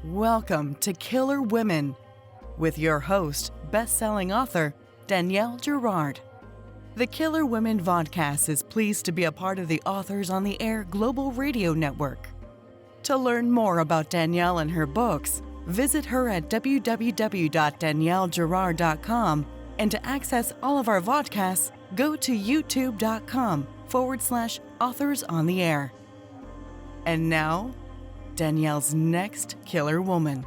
Welcome to Killer Women with your host, best-selling author, Danielle Girard. The Killer Women Vodcast is pleased to be a part of the Authors on the Air Global Radio Network. To learn more about Danielle and her books, visit her at www.daniellegirard.com, and to access all of our vodcasts, go to youtube.com/Authors on the Air. And now, Danielle's next killer woman.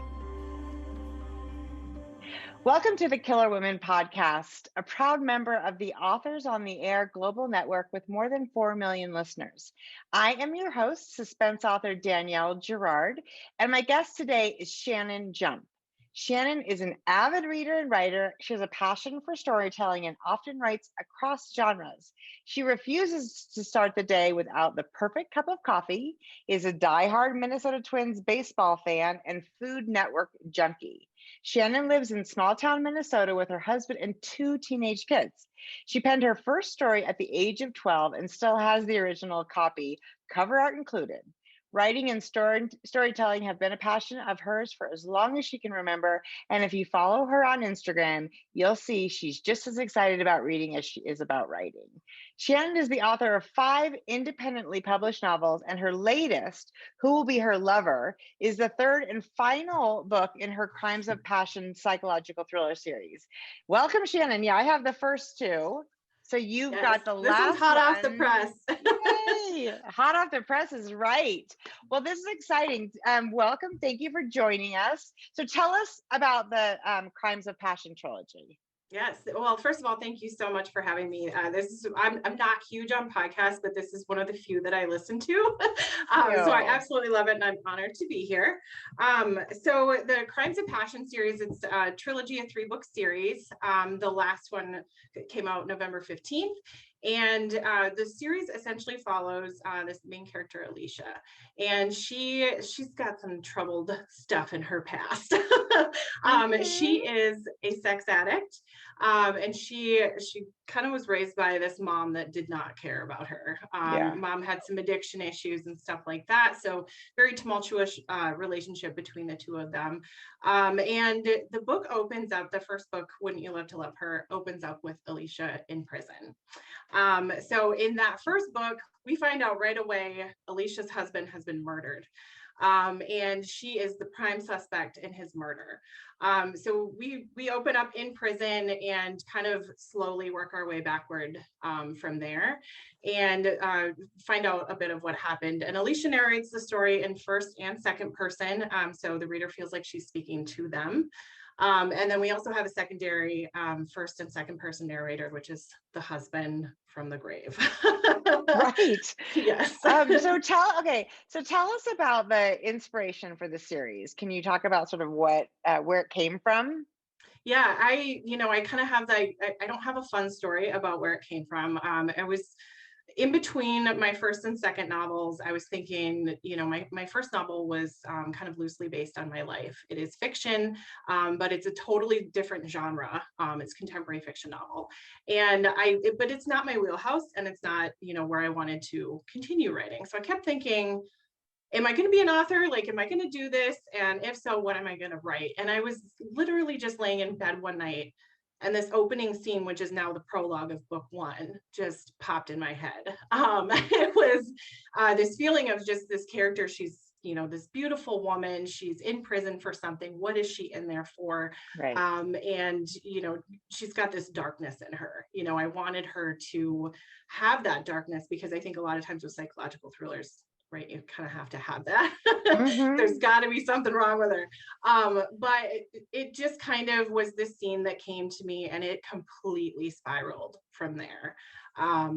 Welcome to the Killer Women Podcast, a proud member of the Authors on the Air Global Network with more than 4 million listeners. I am your host, Suspense author Danielle Girard, and my guest today is Shannon Jump. Shannon is an avid reader and writer. She has a passion for storytelling and often writes across genres. She refuses to start the day without the perfect cup of coffee, is a diehard Minnesota Twins baseball fan, and Food Network junkie. Shannon lives in small town Minnesota with her husband and 2 teenage kids. She penned her first story at the age of 12 and still has the original copy, cover art included. Writing and storytelling have been a passion of hers for as long as she can remember. And if you follow her on Instagram, you'll see she's just as excited about reading as she is about writing. Shannon is the author of 5 independently published novels, and her latest, Who Will Be Her Lover, is the 3rd and final book in her Crimes of Passion psychological thriller series. Welcome, Shannon. Yeah, I have the first 2. So you've got the last This one's hot one. off the press. Yay! Hot off the press is right. Well, this is exciting. Welcome. Thank you for joining us. So tell us about the Crimes of Passion trilogy. Yes. Well, first of all, thank you so much for having me. I'm not huge on podcasts, but this is one of the few that I listen to. So I absolutely love it, and I'm honored to be here. So the Crimes of Passion series, it's a trilogy, a 3-book series. The last one came out November 15th. And the series essentially follows this main character, Alicia, and she's got some troubled stuff in her past. She is a sex addict, and she kind of was raised by this mom that did not care about her. Mom had some addiction issues and stuff like that, so very tumultuous relationship between the 2 of them. And the book opens up, the first book, Wouldn't You Love to Love Her, opens up with Alicia in prison. So in that first book, we find out right away Alicia's husband has been murdered. And she is the prime suspect in his murder. So we open up in prison and kind of slowly work our way backward from there, and find out a bit of what happened. And Alicia narrates the story in first and second person, so the reader feels like she's speaking to them. And then we also have a secondary first and second person narrator, which is the husband from the grave. Right. Yes. So tell us about the inspiration for the series. Can you talk about sort of what where it came from? Yeah, I kind of have I don't have a fun story about where it came from. I was in between my first and second novels. I was thinking, my first novel was kind of loosely based on my life. It is fiction, but it's a totally different genre. It's contemporary fiction novel, but it's not my wheelhouse, and it's not, where I wanted to continue writing. So I kept thinking, am I going to be an author? Like, am I going to do this? And if so, what am I going to write? And I was literally just laying in bed one night, and this opening scene, which is now the prologue of book 1, just popped in my head. It was this feeling of just this character. She's, this beautiful woman. She's in prison for something. What is she in there for? Right. And, she's got this darkness in her. I wanted her to have that darkness, because I think a lot of times with psychological thrillers, right, you kind of have to have that. Mm-hmm. There's got to be something wrong with her. But it just kind of was this scene that came to me, and it completely spiraled from there. I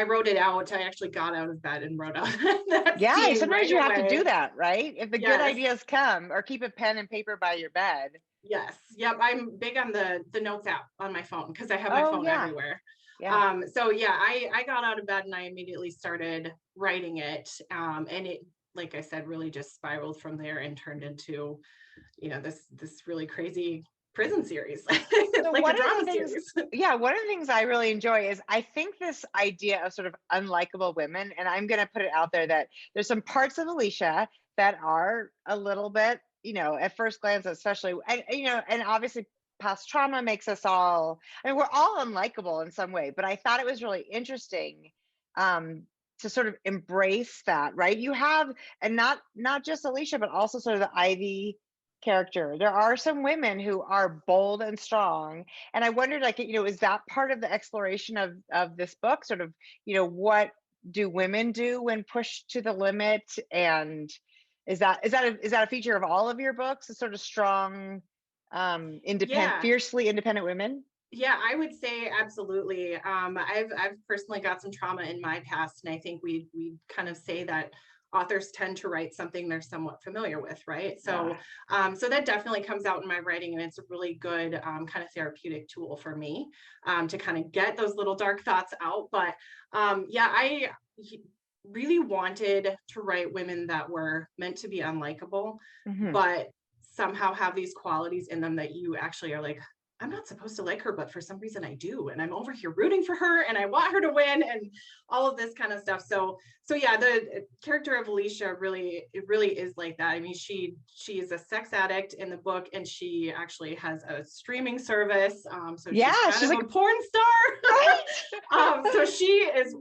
wrote it out. I actually got out of bed and wrote out that scene Sometimes right you have away. to do that, right? If the good ideas come, or keep a pen and paper by your bed. Yes. Yep. I'm big on the notes app on my phone, because I have my phone everywhere. Yeah. I got out of bed and I immediately started writing it. And it, like I said, really just spiraled from there and turned into, this really crazy prison series. So like a drama series. One of the things I really enjoy is, I think this idea of sort of unlikable women, and I'm going to put it out there that there's some parts of Alicia that are a little bit at first glance, especially, and and obviously past trauma makes us all, I mean, we're all unlikable in some way, but I thought it was really interesting um to sort of embrace that, right? You have, and not just Alicia, but also sort of the Ivy character. There are some women who are bold and strong, and I wondered, like, is that part of the exploration of this book, sort of, what do women do when pushed to the limit? And is that a feature of all of your books, a sort of strong, Yeah. fiercely independent women? Yeah, I would say absolutely. I've personally got some trauma in my past, and I think we kind of say that authors tend to write something they're somewhat familiar with, right? So, Yeah. so that definitely comes out in my writing, and it's a really good kind of therapeutic tool for me to kind of get those little dark thoughts out. But yeah, I really wanted to write women that were meant to be unlikable, Hmm. but somehow have these qualities in them that you actually are like, I'm not supposed to like her, but for some reason I do. And I'm over here rooting for her and I want her to win and all of this kind of stuff. So yeah, the character of Alicia it really is like that. I mean, she is a sex addict in the book, and she actually has a streaming service. So she's Yeah, kind she's of like, a porn star. right. So she is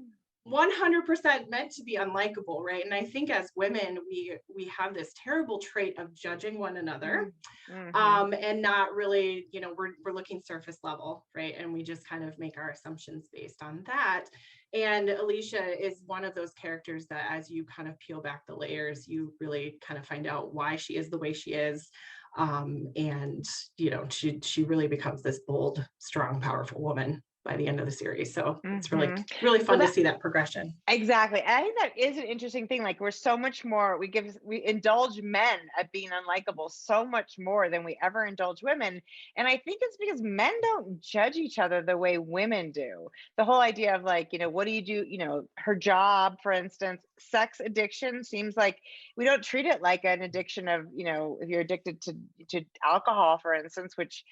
100% meant to be unlikable, right? And I think as women, we have this terrible trait of judging one another, Mm-hmm. and not really, we're looking surface level, right? And we just kind of make our assumptions based on that. And Alicia is one of those characters that, as you kind of peel back the layers, you really kind of find out why she is the way she is. And she really becomes this bold, strong, powerful woman by the end of the series. So it's really, Mm-hmm. really Well, fun to see that progression. exactly. I think that is an interesting thing. Like, we're so much more, we indulge men at being unlikable so much more than we ever indulge women. And I think it's because men don't judge each other the way women do. The whole idea of, like, what do you do? Her job, for instance, sex addiction seems like we don't treat it like an addiction of, if you're addicted to alcohol, for instance, which,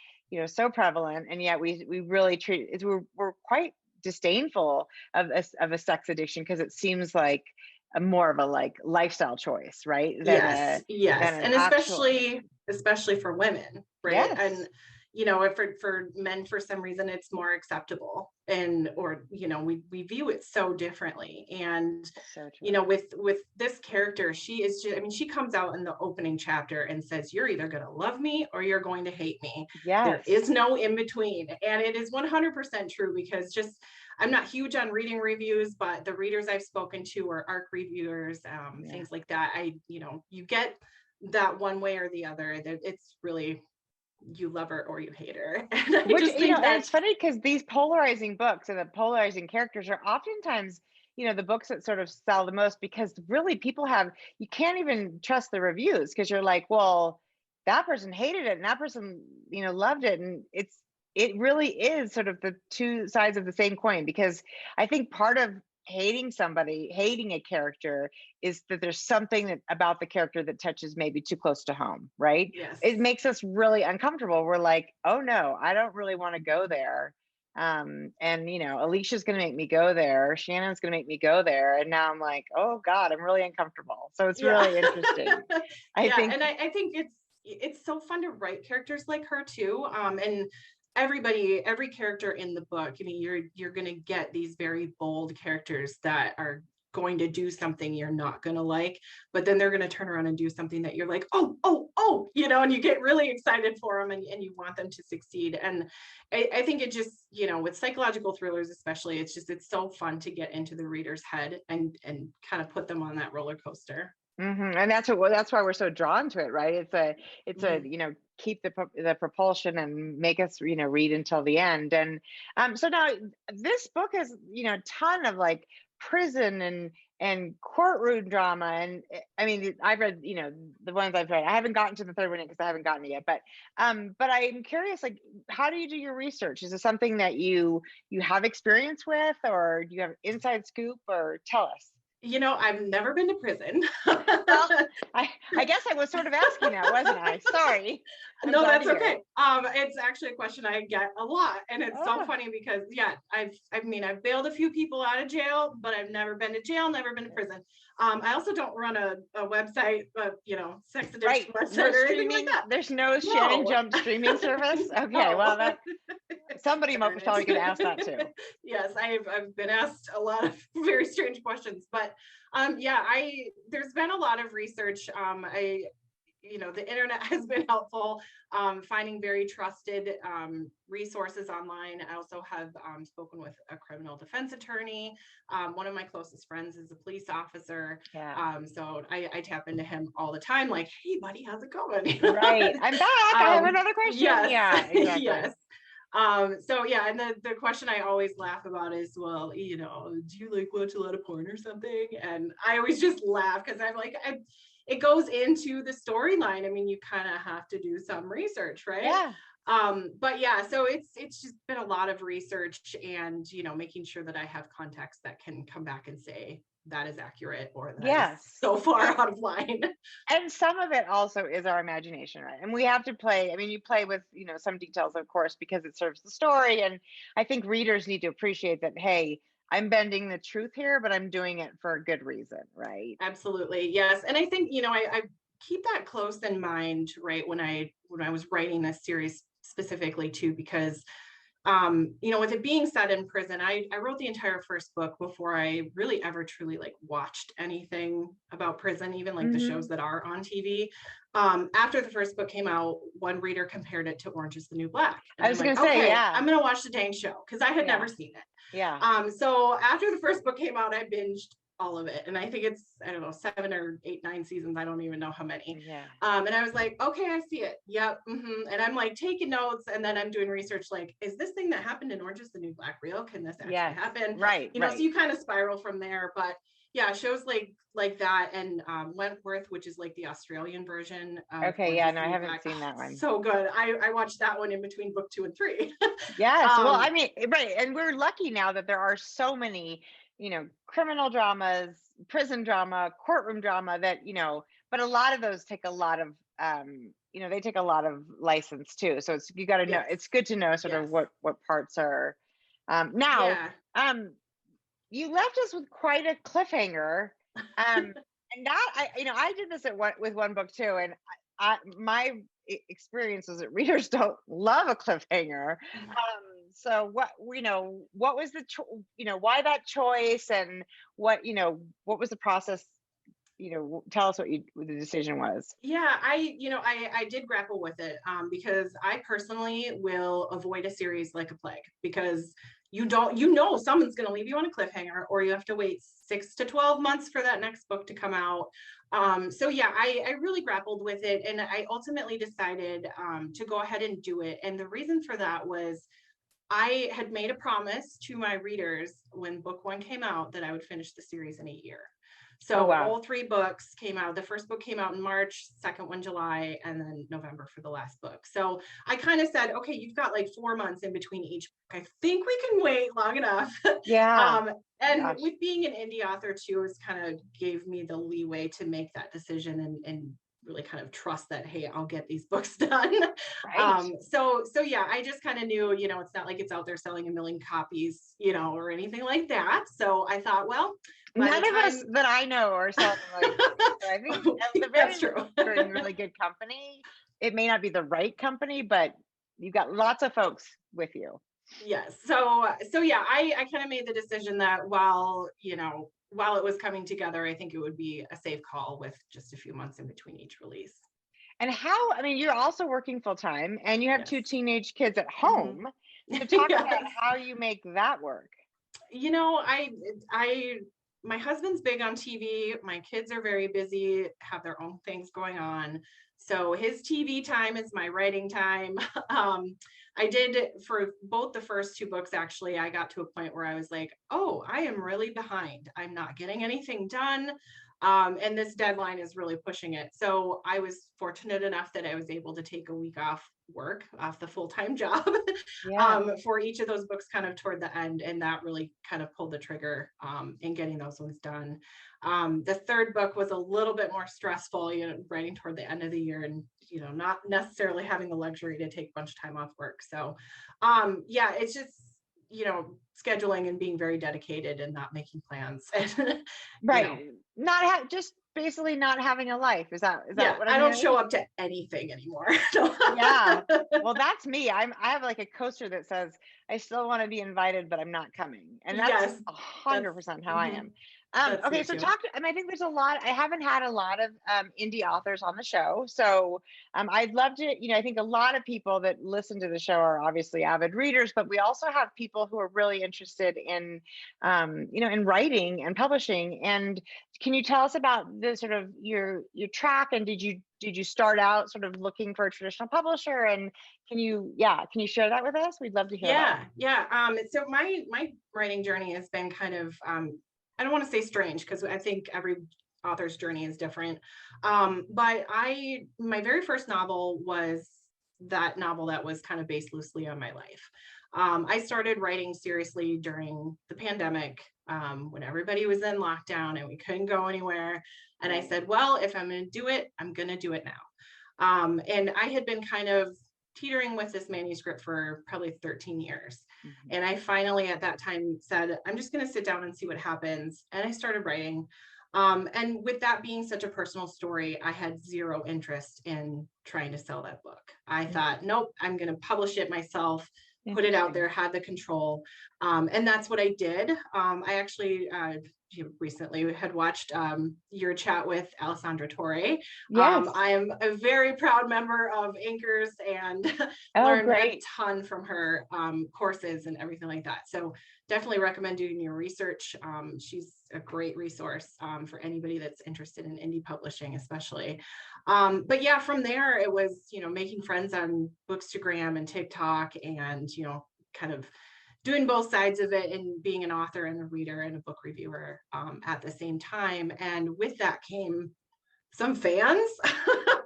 so prevalent. And yet we really treat it, we're quite disdainful of a sex addiction, because it seems like a more of a, like, lifestyle choice, right? Yes, Than yes. an And actual especially for women, right? yes. And if for men, for some reason it's more acceptable, and or we view it so differently. And So true. with this character, she is just, I mean, she comes out in the opening chapter and says, you're either going to love me or you're going to hate me. There Yes. is no in between. And it is 100% true, because just, I'm not huge on reading reviews, but the readers I've spoken to are ARC reviewers, Yeah. things like that. You get that one way or the other. It's really, you love her or you hate her. And I Which, just think and that, it's funny because these polarizing books and the polarizing characters are oftentimes, the books that sort of sell the most, because really people you can't even trust the reviews, because you're like, well, that person hated it and that person, loved it. And it really is sort of the two sides of the same coin, because I think part of hating a character, is that there's something about the character that touches maybe too close to home, right? yes. It makes us really uncomfortable. We're like, oh no, I don't really want to go there. And Alicia's going to make me go there. Shannon's going to make me go there. And now I'm like, oh God, I'm really uncomfortable. So it's Yeah. really interesting. I Yeah. think, And I think it's so fun to write characters like her too. And every character in the book, I mean, you're going to get these very bold characters that are going to do something you're not going to like, but then they're going to turn around and do something that you're like, oh, and you get really excited for them, and you want them to succeed. And I think it just, with psychological thrillers especially, it's so fun to get into the reader's head and kind of put them on that roller coaster. and that's why we're so drawn to it, right? It's a Mhm. keep the propulsion and make us read until the end. And so now this book has a ton of, like, prison and courtroom drama. And I mean, I've read the ones I've read. I haven't gotten to the third one because I haven't gotten it yet. But I'm curious, like, how do you do your research? Is it something that you have experience with, or do you have inside scoop, or tell us? I've never been to prison. Well, I guess I was sort of asking that, wasn't I? Sorry. No, that's okay. It's actually a question I get a lot, and it's so funny because I've bailed a few people out of jail, but I've never been to jail, never been to prison. I also don't run a website, sex addiction website or anything like that. There's no Shannon Jump streaming service. Okay, well, that somebody was probably going to ask that too. Yes, I've been asked a lot of very strange questions, but there's been a lot of research. The internet has been helpful, finding very trusted resources online. I also have spoken with a criminal defense attorney. One of my closest friends is a police officer. So I tap into him all the time, like, hey buddy, how's it going? Right, I'm back. I have another question. Yes. Yeah, exactly. Yes. And the question I always laugh about is, well, do you like watch a lot of porn or something? And I always just laugh because I'm like, it goes into the storyline. I mean, you kind of have to do some research, right? Yeah. So it's just been a lot of research and, making sure that I have context that can come back and say that is accurate or that is so far out of line. And some of it also is our imagination, right? And we have to play. I mean, you play with, some details, of course, because it serves the story. And I think readers need to appreciate that, hey, I'm bending the truth here, but I'm doing it for a good reason, right? Absolutely. Yes. And I think, I keep that close in mind, right? When I was writing this series specifically too, because, with it being set in prison, I wrote the entire first book before I really ever truly watched anything about prison, even the shows that are on TV. After the first book came out, one reader compared it to Orange is the New Black. And I was going to say, I'm going to watch the dang show because I had never seen it. Yeah. So after the first book came out, I binged all of it. And I think it's, 7 or 8, 9 seasons. I don't even know how many. Yeah. And I was like, okay, I see it. Yep. Mm-hmm. And I'm taking notes and then I'm doing research. Is this thing that happened in Orange is the New Black real? Can this actually happen? Right. So you kind of spiral from there, but shows like that. And Wentworth, which is the Australian version. Okay. Yeah. No, I haven't seen that one. So good. I watched that one in between book 2 and 3. Yes. Well, I mean, right. And we're lucky now that there are so many, criminal dramas, prison drama, courtroom drama that, but a lot of those take a lot of, they take a lot of license too. So you got to know, it's good to know sort of what parts are. You left us with quite a cliffhanger. And that, I did this with one book too. And my experience is that readers don't love a cliffhanger. So what was why that choice, and what was the process? Tell us what the decision was. Yeah, I did grapple with it because I personally will avoid a series like a plague, because someone's going to leave you on a cliffhanger, or you have to wait 6 to 12 months for that next book to come out. I really grappled with it, and I ultimately decided to go ahead and do it. And the reason for that was I had made a promise to my readers when book 1 came out that I would finish the series in a year. So all 3 books came out. The first book came out in March, second one July, and then November for the last book. So I kind of said, okay, you've got 4 months in between each book. I think we can wait long enough. Yeah. With being an indie author too, it kind of gave me the leeway to make that decision and really kind of trust that, hey, I'll get these books done. Right. So I just kind of knew, it's not like it's out there selling 1 million copies, or anything like that. So I thought, well, none of us that I know are selling so I think at the very least, you're in really good company. It may not be the right company, but you've got lots of folks with you. Yes. So I kind of made the decision that while it was coming together, I think it would be a safe call with just a few months in between each release. And you're also working full time, and you have 2 teenage kids at home. So talk about how you make that work. My husband's big on TV. My kids are very busy, have their own things going on. So his TV time is my writing time. I did for both the first 2 books, actually, I got to a point where I was like, oh, I am really behind. I'm not getting anything done. And this deadline is really pushing it. So I was fortunate enough that I was able to take a week off work, off the full-time job, for each of those books kind of toward the end. And that really kind of pulled the trigger in getting those ones done. The third book was a little bit more stressful, writing toward the end of the year and, not necessarily having the luxury to take a bunch of time off work. So it's just, scheduling and being very dedicated and not making plans. Right. Just basically not having a life. Is that what I don't show up to anything anymore. Yeah. Well, that's me. I have like a coaster that says I still want to be invited, but I'm not coming. And that's 100% how I am. Okay, so I think there's I haven't had a lot of indie authors on the show. So I'd love to, I think a lot of people that listen to the show are obviously avid readers, but we also have people who are really interested in, in writing and publishing. And can you tell us about the sort of your track, and did you start out sort of looking for a traditional publisher, and can you share that with us? We'd love to hear about it. So my writing journey has been kind of I don't want to say strange, because I think every author's journey is different. But my very first novel was that novel that was kind of based loosely on my life. I started writing seriously during the pandemic, when everybody was in lockdown and we couldn't go anywhere. And I said, well, if I'm going to do it, I'm going to do it now. And I had been kind of teetering with this manuscript for probably 13 years. Mm-hmm. And I finally at that time said, I'm just going to sit down and see what happens. And I started writing. And with that being such a personal story, I had zero interest in trying to sell that book. I thought, nope, I'm going to publish it myself, put it out there, had the control. And that's what I did. I actually recently had watched your chat with Alessandra Torre. Yes. I am a very proud member of Anchors and learned a ton from her courses and everything like that. So definitely recommend doing your research. She's a great resource for anybody that's interested in indie publishing, especially. But yeah, from there it was, making friends on Bookstagram and TikTok, and, kind of doing both sides of it and being an author and a reader and a book reviewer at the same time. And with that came some fans.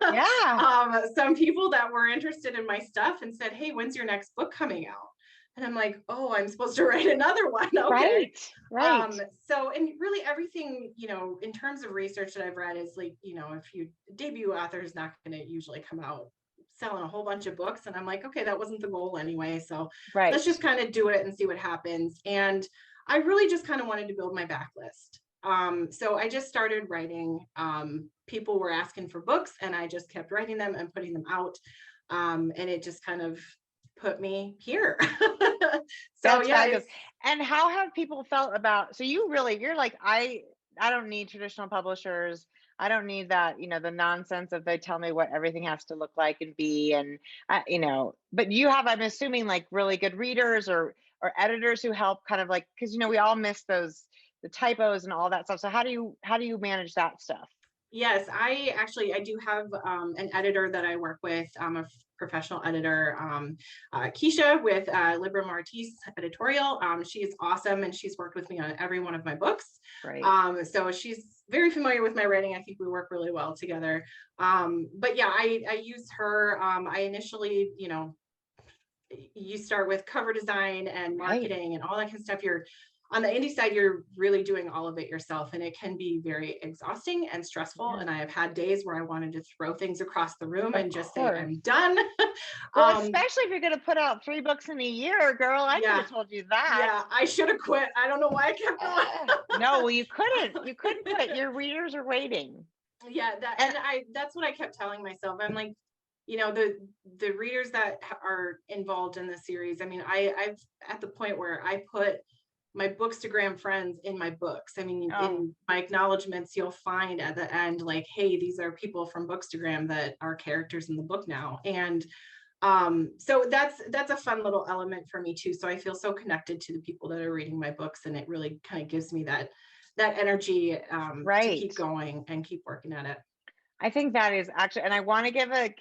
Yeah. Some people that were interested in my stuff and said, hey, when's your next book coming out? And I'm like, oh, I'm supposed to write another one. Okay. Right. So, and really everything, in terms of research that I've read is like, if you debut author is not going to usually come out selling a whole bunch of books. And I'm like, okay, that wasn't the goal anyway. So let's just kind of do it and see what happens. And I really just kind of wanted to build my backlist. So I just started writing. People were asking for books and I just kept writing them and putting them out. And it just kind of put me here. So yeah. And how have people felt about, so you're like, I don't need traditional publishers. I don't need that, the nonsense of they tell me what everything has to look like and be, and but you have, I'm assuming, like really good readers or editors who help kind of like, because we all miss the typos and all that stuff. So how do you manage that stuff? Yes, I do have an editor that I work with. I'm a professional editor, Keisha with Libra Martis Editorial. She's awesome, and she's worked with me on every one of my books. Right. So she's very familiar with my writing. I think we work really well together. But yeah, I use her. I initially, you start with cover design and marketing and all that kind of stuff. You're on the indie side, you're really doing all of it yourself, and it can be very exhausting and stressful. And I have had days where I wanted to throw things across the room and just say, I'm done. Well, especially if you're going to put out 3 books in a year, girl, I could have told you that. Yeah, I should have quit. I don't know why I kept going. No, well, you couldn't quit. Your readers are waiting. Yeah, that's what I kept telling myself. I'm like, the readers that are involved in the series. I mean, I've at the point where I put my Bookstagram friends in my books. I mean, in my acknowledgements, you'll find at the end, like, hey, these are people from Bookstagram that are characters in the book now. And so that's a fun little element for me too. So I feel so connected to the people that are reading my books, and it really kind of gives me that energy to keep going and keep working at it. I think that is actually, and I want to give a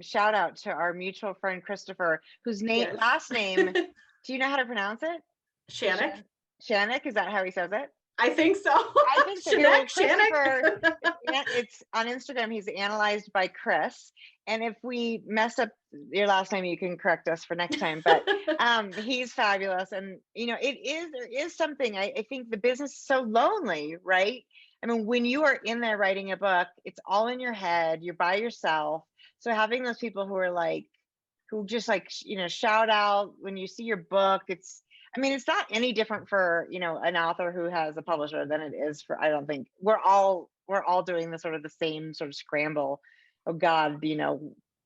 shout out to our mutual friend Christopher, whose last name, do you know how to pronounce it? Shannon. Shannon, is that how he says it? I think so. I think so. Shannon, Christopher, it's on Instagram. He's analyzed by Chris. And if we mess up your last name, you can correct us for next time. But he's fabulous. And, there is something, I think the business is so lonely, right? I mean, when you are in there writing a book, it's all in your head, you're by yourself. So having those people who just shout out when you see your book, it's not any different for, an author who has a publisher than it is for, I don't think we're all doing the sort of the same sort of scramble. Oh God,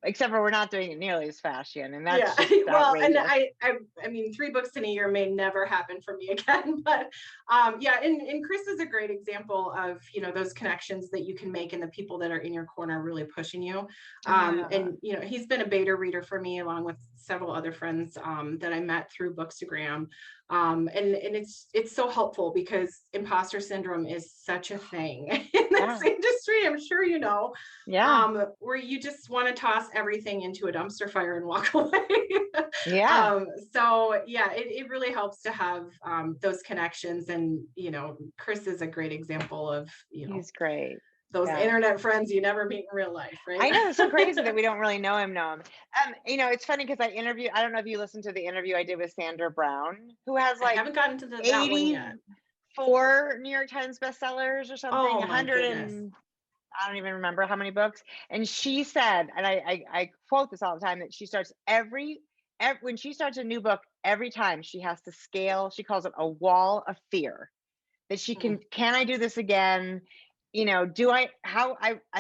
except for we're not doing it nearly as fast, Shannon. And that's just well, outrageous. and I mean, 3 books in a year may never happen for me again, but and Chris is a great example of, those connections that you can make and the people that are in your corner really pushing you. And, he's been a beta reader for me along with several other friends that I met through Bookstagram. And it's so helpful because imposter syndrome is such a thing in this industry. I'm sure where you just want to toss everything into a dumpster fire and walk away. So it really helps to have those connections, and Chris is a great example of he's great. Those internet friends you never meet in real life, right? I know, it's so crazy that we don't really know him. It's funny because I don't know if you listened to the interview I did with Sandra Brown, who has I haven't gotten to that one yet. 84 New York Times bestsellers or something, 100 and I don't even remember how many books. And she said, and I quote this all the time, that she starts when she starts a new book, every time she has to scale, she calls it a wall of fear, that she can I do this again? I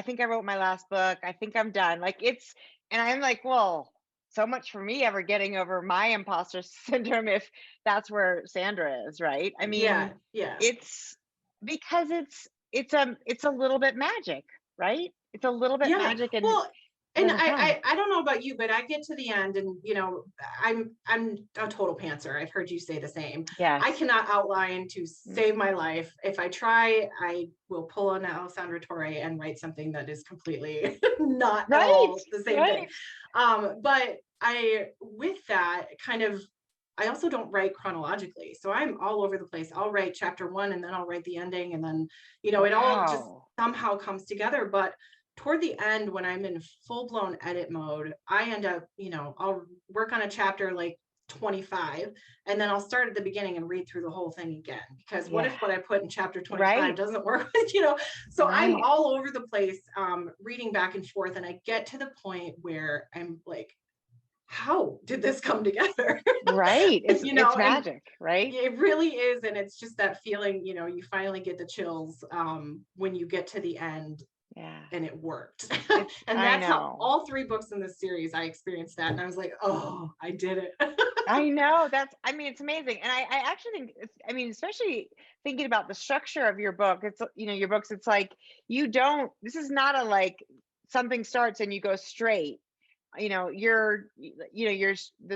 think I wrote my last book. I think I'm done. And I'm like, well, so much for me ever getting over my imposter syndrome if that's where Sandra is, right? I mean, it's because it's a little bit magic, right? It's a little bit magic. And and I don't know about you, but I get to the end and, I'm a total pantser. I've heard you say the same. Yes. I cannot outline to save my life. If I try, I will pull an Alessandra Torre and write something that is completely not at all the same thing. But with that kind of, I also don't write chronologically. So I'm all over the place. I'll write chapter 1 and then I'll write the ending. And then, it all just somehow comes together. But toward the end, when I'm in full-blown edit mode, I end up, I'll work on a chapter like 25, and then I'll start at the beginning and read through the whole thing again. Because what if what I put in chapter 25 doesn't work with, So I'm all over the place, reading back and forth, and I get to the point where I'm like, how did this come together? Right. It's magic, right? It really is. And it's just that feeling, you finally get the chills when you get to the end. And it worked. And that's how all 3 books in this series, I experienced that. And I was like, oh, I did it. I know. It's amazing. And I actually think, especially thinking about the structure of your book, it's, your books, it's like, this is not a something starts and you go straight. The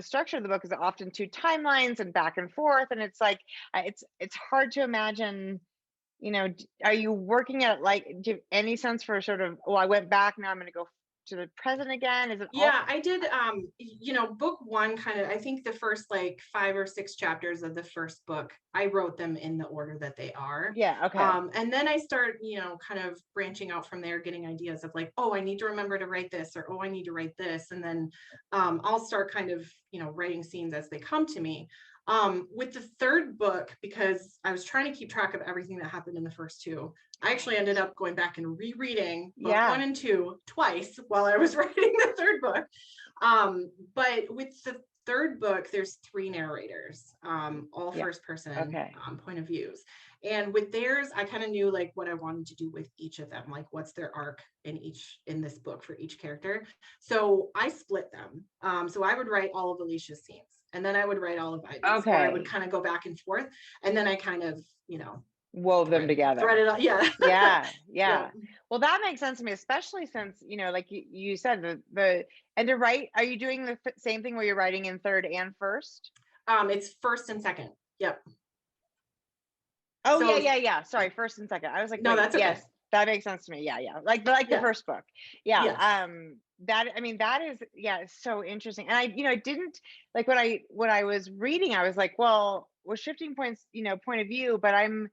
structure of the book is often 2 timelines and back and forth. And it's like, it's hard to imagine, are you working at do you have any sense for sort of, I went back, now I'm going to go to the present again? Is it? I did, book 1 kind of, I think the first 5 or 6 chapters of the first book, I wrote them in the order that they are. And then I start, kind of branching out from there, getting ideas of I need to remember to write this, or, I need to write this. And then I'll start kind of, writing scenes as they come to me. With the 3rd book, because I was trying to keep track of everything that happened in the first 2, I actually ended up going back and rereading book 1 and 2 twice while I was writing the 3rd book. But with the 3rd book, there's 3 narrators, all first person point of views. And with theirs, I kind of knew what I wanted to do with each of them, what's their arc in this book for each character. So I split them. So I would write all of Alicia's scenes, and then I would write all of Ivy's. I would kind of go back and forth, and then I kind of, wove them together. Thread it up. Yeah. Well, that makes sense to me, especially since, like you said, and to write, are you doing the same thing where you're writing in 3rd and 1st? It's 1st and 2nd. Yep. Oh, so, yeah. Sorry, 1st and 2nd. I was like, no, that's okay. Yes, that makes sense to me. Yeah. The first book. Yeah. Yes. That is, it's so interesting. And I didn't when I was reading, I was like, well, we're shifting points, point of view, but I'm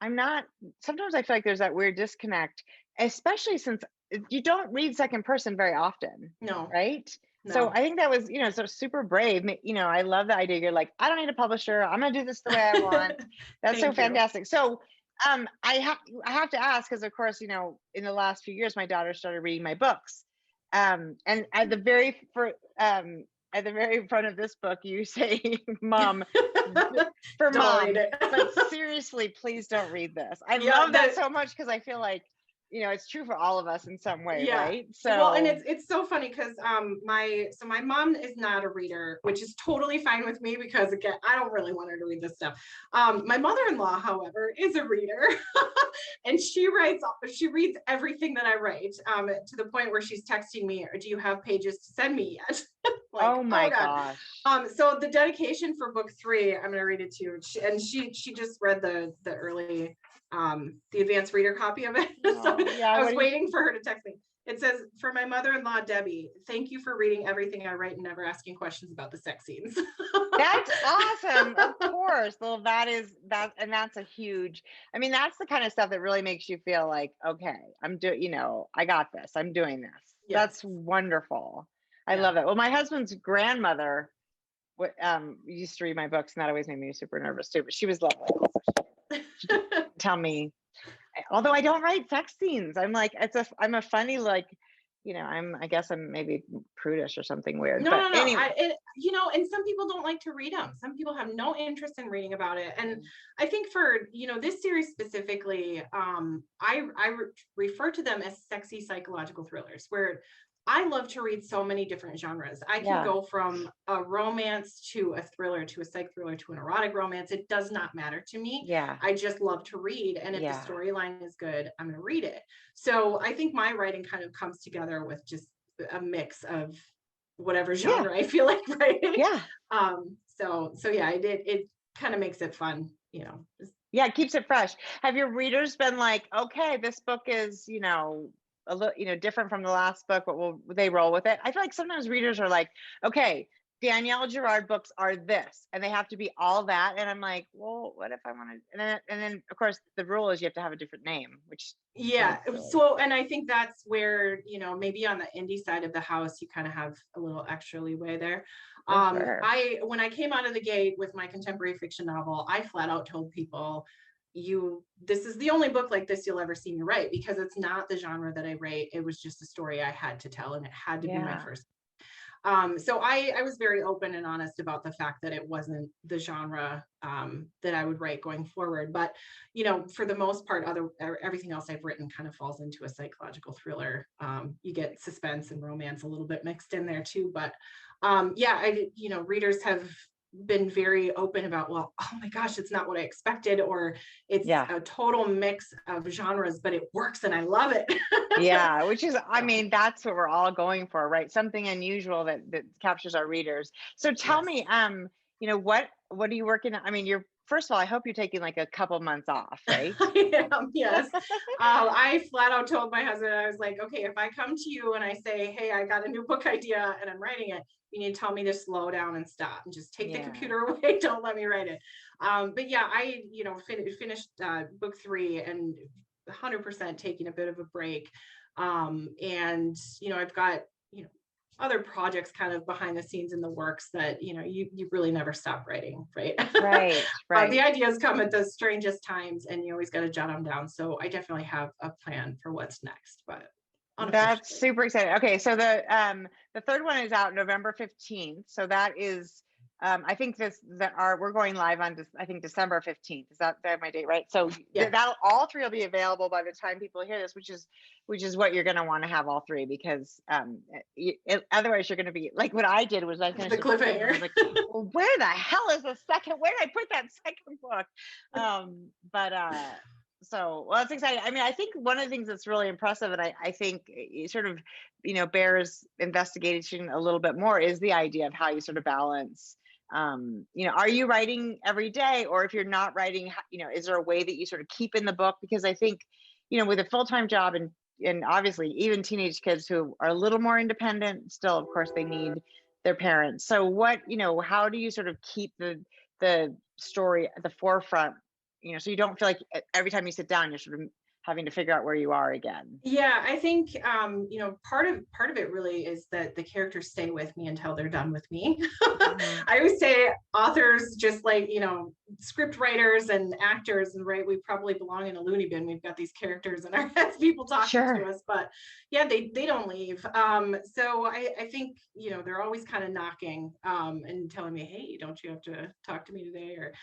I'm not, sometimes I feel like there's that weird disconnect, especially since you don't read second person very often, No, right? So no. I think that was, so super brave. I love the idea. You're like, I don't need a publisher. I'm gonna do this the way I want. That's so Thank you. fantastic. So I have to ask, because of course, in the last few years, my daughter started reading my books. And at the very front of this book, you say, "Mom," for Don't read mom. it. But seriously, please don't read this. I Yeah, love that so much, because I feel like, it's true for all of us in some way, yeah. right? Well, and So it's so funny because my mom is not a reader, which is totally fine with me because again, I don't really want her to read this stuff. My mother-in-law, however, is a reader, and she reads everything that I write, to the point where she's texting me, "Do you have pages to send me yet?" Like, oh oh my God. gosh. So the dedication for book 3, I'm going to read it to you. She just read the early, the advanced reader copy of it. So Oh, yeah, I was waiting for her to text me. It says, "For my mother-in-law, Debbie, thank you for reading everything I write and never asking questions about the sex scenes." that's awesome. Of course. Well, and that's a huge, that's the kind of stuff that really makes you feel like, okay, I'm doing, I got this. I'm doing this. Yes. That's wonderful. I Yeah. love it. Well, my husband's grandmother used to read my books, and that always made me super nervous too, but she was lovely also. She didn't tell me, although I don't write sex scenes. I'm like, I'm a funny, like, I guess I'm maybe prudish or something weird, No, but no, no. anyway. And some people don't like to read them. Some people have no interest in reading about it. And Mm. I think for, this series specifically, I refer to them as sexy psychological thrillers, where I love to read so many different genres. I can Yeah. go from a romance to a thriller to a psych thriller to an erotic romance. It does not matter to me. Yeah. I just love to read. And if the Yeah. storyline is good, I'm going to read it. So I think my writing kind of comes together with just a mix of whatever Yeah. genre I feel like writing. Yeah. So yeah, it kind of makes it fun, Yeah, it keeps it fresh. Have your readers been like, okay, this book is, a little, different from the last book, but will they roll with it? I feel like sometimes readers are like, okay, Danielle Girard books are this, and they have to be all that. And I'm like, well, what if I want to? And then of course the rule is you have to have a different name, which Yeah. sounds silly. So, and I think that's where, maybe on the indie side of the house, you kind of have a little extra leeway there. For sure. When I came out of the gate with my contemporary fiction novel, I flat out told people, this is the only book like this you'll ever see me write, because it's not the genre that I write. It was just a story I had to tell, and it had to be my Yeah. first. So I was very open and honest about the fact that it wasn't the genre that I would write going forward. But, for the most part, everything else I've written kind of falls into a psychological thriller. You get suspense and romance a little bit mixed in there too. But yeah, readers have been very open about, well, oh my gosh, it's not what I expected, or it's a total mix of genres, but it works and I love it. Yeah, which is, that's what we're all going for, right? Something unusual that captures our readers. So tell me, what are you working on? You're, first of all, I hope you're taking like a couple months off, right? I am, yes. I flat out told my husband, I was like, okay, if I come to you and I say, hey, I got a new book idea and I'm writing it, you need to tell me to slow down and stop and just take the computer away. Don't let me write it. But yeah, I, finished book 3 and 100% taking a bit of a break. And, I've got, other projects kind of behind the scenes in the works that, you really never stop writing, right? Right, right. The ideas come at the strangest times and you always got to jot them down. So I definitely have a plan for what's next, but that's super exciting. Okay, so the third one is out November 15th. So that is, I think we're going live on I think December 15th. Is that my date, right? So yeah. That'll, all 3 will be available by the time people hear this, which is what you're going to want to have all 3, because otherwise you're going to be like what I did was I finished the cliffhanger. I was like, well, where the hell is the second? Where did I put that second book? So, well, that's exciting. I think one of the things that's really impressive, and I think it sort of, bears investigation a little bit more, is the idea of how you sort of balance, are you writing every day? Or if you're not writing, is there a way that you sort of keep in the book? Because I think, with a full-time job and obviously even teenage kids who are a little more independent, still, of course, they need their parents. So how do you sort of keep the story at the forefront so you don't feel like every time you sit down, you're sort of having to figure out where you are again. Yeah, I think part of it really is that the characters stay with me until they're done with me. Mhm. I always say authors, just like script writers and actors, and right, we probably belong in a loony bin. We've got these characters in our heads, people talking Sure. to us, but yeah, they don't leave. So I think they're always kind of knocking and telling me, hey, don't you have to talk to me today? Or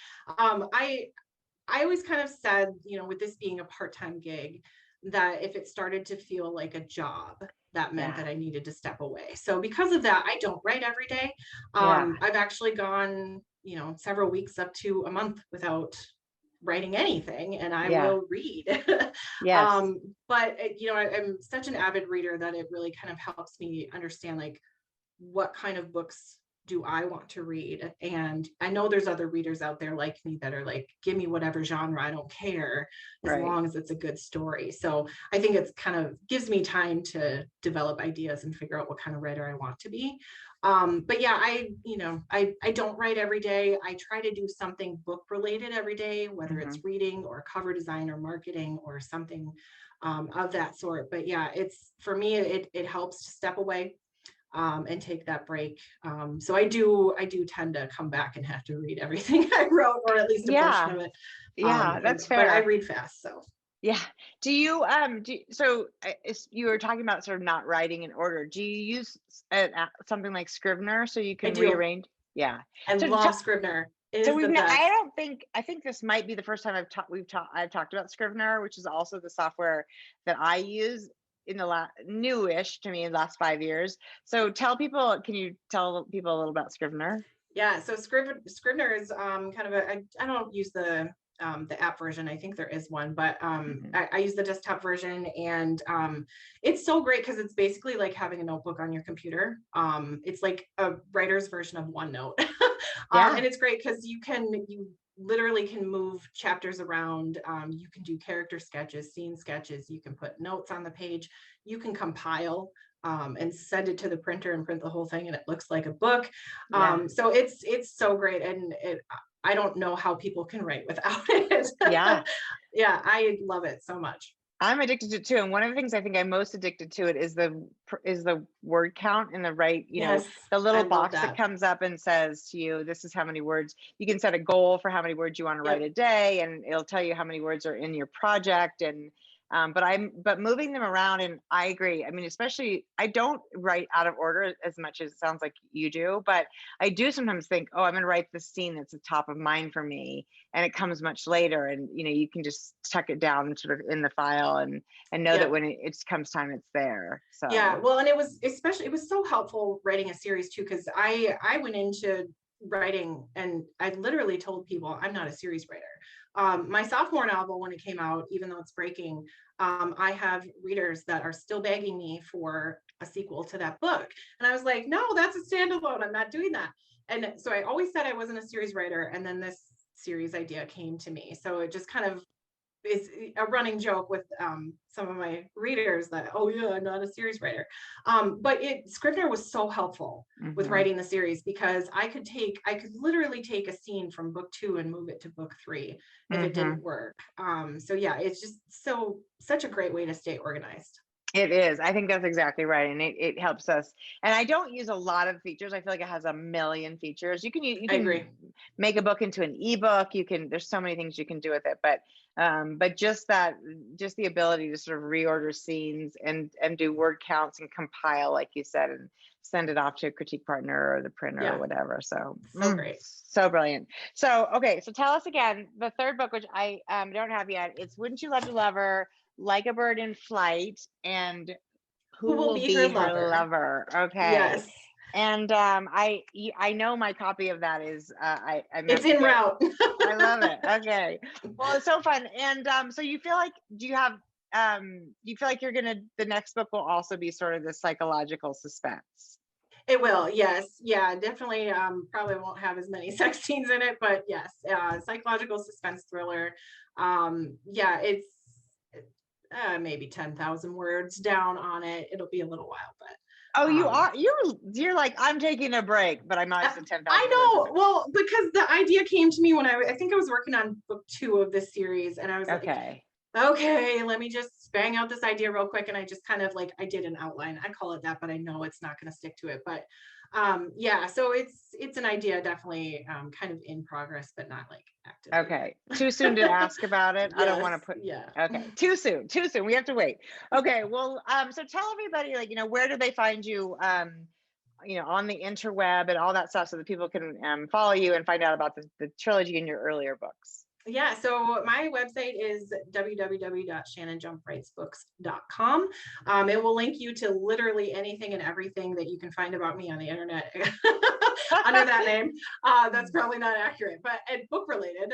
I always kind of said, with this being a part-time gig, that if it started to feel like a job, that meant Yeah. that I needed to step away. So because of that, I don't write every day. Yeah. I've actually gone, several weeks up to a month without writing anything, and I Yeah. will read. Yes. But I'm such an avid reader that it really kind of helps me understand like what kind of books do I want to read? And I know there's other readers out there like me that are like, give me whatever genre, I don't care, as Right. long as it's a good story. So I think it's kind of gives me time to develop ideas and figure out what kind of writer I want to be. But yeah, I don't write every day. I try to do something book related every day, whether it's reading or cover design or marketing or something of that sort. But yeah, it's for me, it helps to step away and take that break. So I do tend to come back and have to read everything I wrote, or at least a portion of it. Yeah, that's But I fair. read fast, so. Yeah. Do you you were talking about sort of not writing in order. Do you use something like Scrivener so you I can do. rearrange? Yeah. I So love Scrivener. It so is the best. I think this might be the first time I've talked about Scrivener, which is also the software that I use in the newish to me in the last 5 years. So can you tell people a little about Scrivener? Yeah, so Scrivener is kind of I don't use the app version. I think there is one, but I use the desktop version, and it's so great because it's basically like having a notebook on your computer. It's like a writer's version of OneNote. Yeah. And it's great because you literally can move chapters around. You can do character sketches, scene sketches. You can put notes on the page. You can compile and send it to the printer and print the whole thing, and it looks like a book. Yeah. So it's so great, and I don't know how people can write without it. Yeah. Yeah, I love it so much. I'm addicted to it too, and one of the things I think I'm most addicted to it is the word count in the right, Yes, the I little love box that that. comes up and says to you, this is how many words. You can set a goal for how many words you want to write Yep. a day, and it'll tell you how many words are in your project. And but moving them around, and I agree. I mean, especially I don't write out of order as much as it sounds like you do, but I do sometimes think, oh, I'm going to write this scene that's the top of mind for me, and it comes much later, and you can just tuck it down sort of in the file and know that Yep. when it comes time, it's there. Yeah, So well, and it was so helpful writing a series too, because I went into writing and I literally told people I'm not a series writer. My sophomore novel, when it came out, even though it's breaking, I have readers that are still begging me for a sequel to that book, and I was like, no, that's a standalone. I'm not doing that. And so I always said I wasn't a series writer, and then this series idea came to me. So it just kind of is a running joke with some of my readers that, oh yeah, I'm not a series writer. But Scrivener was so helpful with writing the series, because I could literally take a scene from book 2 and move it to book 3 if it didn't work. So yeah, it's just such a great way to stay organized. It is. I think that's exactly right. And it helps us. And I don't use a lot of features. I feel like it has a million features. You I can agree. make a book into an ebook. There's so many things you can do with it. But just the ability to sort of reorder scenes and do word counts and compile, like you said, and send it off to a critique partner or the printer or Yeah, whatever. So so great. so brilliant. So, okay. So tell us again, the third book, which I don't have yet. It's Wouldn't You Love to Love Her, Like a Bird in Flight, and Who Who will Will be her Be Her lover? Lover. Okay. Yes, And I know my copy of that is I it's meant to en get. route. I love it. Okay. Well, it's so fun. And so you feel like you're the next book will also be sort of the psychological suspense? It will, yes. Yeah, definitely. Probably won't have as many sex scenes in it, but yes, psychological suspense thriller. Yeah, it's maybe 10,000 words down on it. It'll be a little while, but Oh, you're like, I'm taking a break, but I'm obviously 10,000. I know. Well, because the idea came to me when I think I was working on book 2 of this series, and I was like, okay, let me just bang out this idea real quick. And I just kind of like, I did an outline. I call it that, but I know it's not going to stick to it. But yeah, so it's an idea, definitely kind of in progress, but not like active. Okay. Too soon to ask about it. Yes, I don't want to put, yeah. Okay. Too soon. We have to wait. Okay. Well, so tell everybody, like, where do they find you, on the interweb and all that stuff, so that people can follow you and find out about the trilogy and your earlier books. Yeah, so my website is www.shannonjumppwritesbooks.com. It will link you to literally anything and everything that you can find about me on the internet under that name. That's probably not accurate, but book related.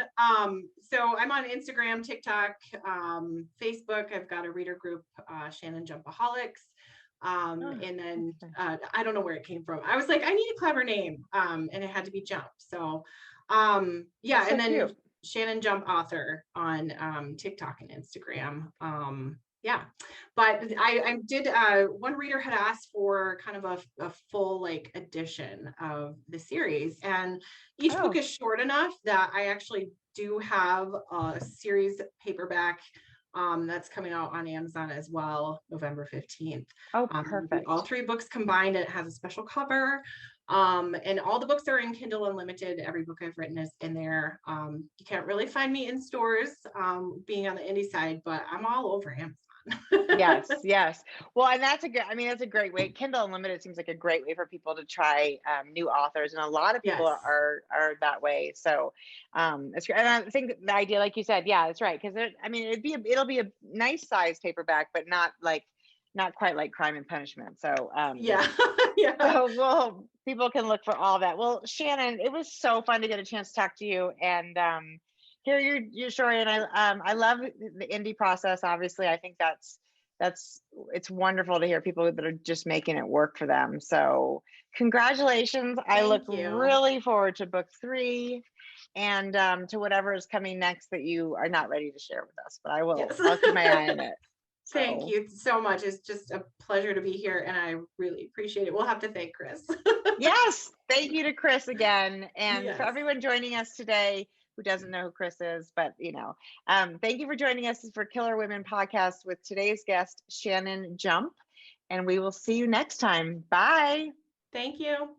So I'm on Instagram, TikTok, Facebook. I've got a reader group, Shannon Jumpaholics. And then I don't know where it came from. I was like, I need a clever name, and it had to be Jump. So yeah, and then cute. Shannon Jump author on TikTok and Instagram. Yeah, but I did, one reader had asked for kind of a full like edition of the series, and each book is short enough that I actually do have a series paperback that's coming out on Amazon as well, November 15th. Oh, perfect. All 3 books combined, it has a special cover. And all the books are in Kindle Unlimited. Every book I've written is in there. You can't really find me in stores, being on the indie side, but I'm all over Amazon. Yes. Well, and that's a great way. Kindle Unlimited seems like a great way for people to try new authors, and a lot of people are that way. So it's great. And I think the idea, like you said, yeah, that's right, because it'll be a nice size paperback, but not quite like Crime and Punishment. So yeah. So people can look for all that. Well, Shannon, it was so fun to get a chance to talk to you and hear your story. And I love the indie process. Obviously, I think it's wonderful to hear people that are just making it work for them. So congratulations. I look really forward to book 3 and to whatever is coming next that you are not ready to share with us, but I will. Yes. I'll keep my eye on it. So. Thank you so much. It's just a pleasure to be here, and I really appreciate it. We'll have to thank Chris. Yes, thank you to Chris again. And for everyone joining us today who doesn't know who Chris is, but thank you for joining us for Killer Women Podcast with today's guest, Shannon Jump. And we will see you next time. Bye. Thank you.